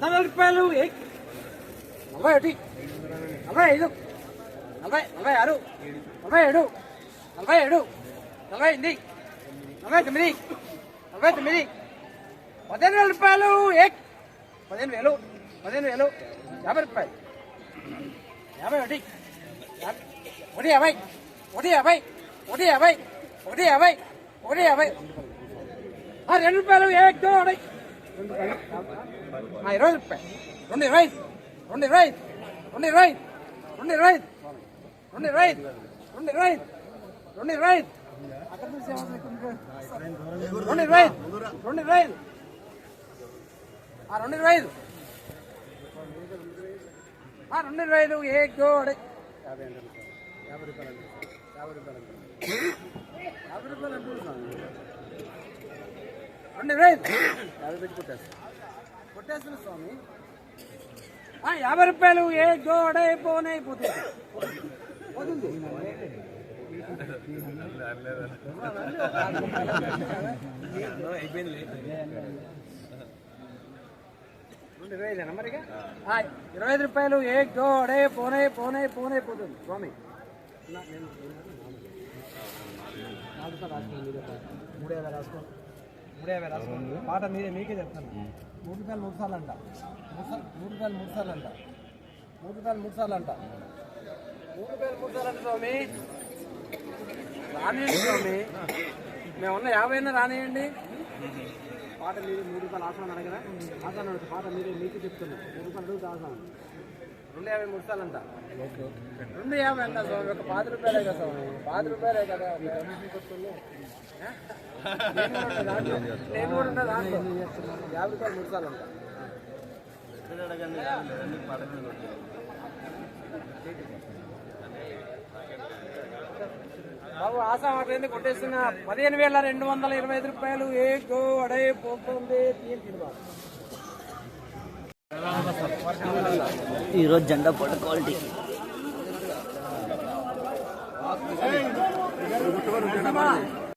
14 రూపాయలు 41 45 46 47 47 48 49 49 15,000 రూపాయలు 15,000 15,000 50 రూపాయలు 51 150 150 150 150 150 2 రూపాయలు 20 రూపాయలు 2 కొట్టేస్తున్నా స్వామి 50 రూపాయలు ఏ గోడే పోనే పోతుంది మరిగా 25 రూపాయలు ఏ గోడే పోనే పోనే పోనే పోతుంది స్వామి. 350 రాసుకోండి. పాట మీకే చెప్తాను. 3 రూపాయలు 3 సార్లు అంట. 3 రూపాయలు 3 సార్లు అంట. 3 రూపాయలు 3 సార్లు అంట. 3 రూపాయలు 3 సార్లు అంట స్వామి. రానియండి స్వామి, మేమున్న 50 రానియండి. పాట మీరు 3 రూపాయలు ఆసాను అడగరా? ఆసాను అడుగుతా. పాట మీకే చెప్తున్నా. 3 రూపాయలు అడుగుతా ఆసాను. 250 3 సార్లు అంట. 250 అంట స్వామి. ఒక 10 రూపాయలే కదా స్వామి. 10 రూపాయలే కదా. నేను కూడా ఉన్నా దాంట్లో 50 రూపాయలు 3 సార్లు అంట. బాబు ఆశా మాటైంది కొట్టేస్తున్నా. 15,225 రూపాయలు ఏ గో అడే పోతుంది. ఈరోజు జెండా ఫోటో క్వాలిటీ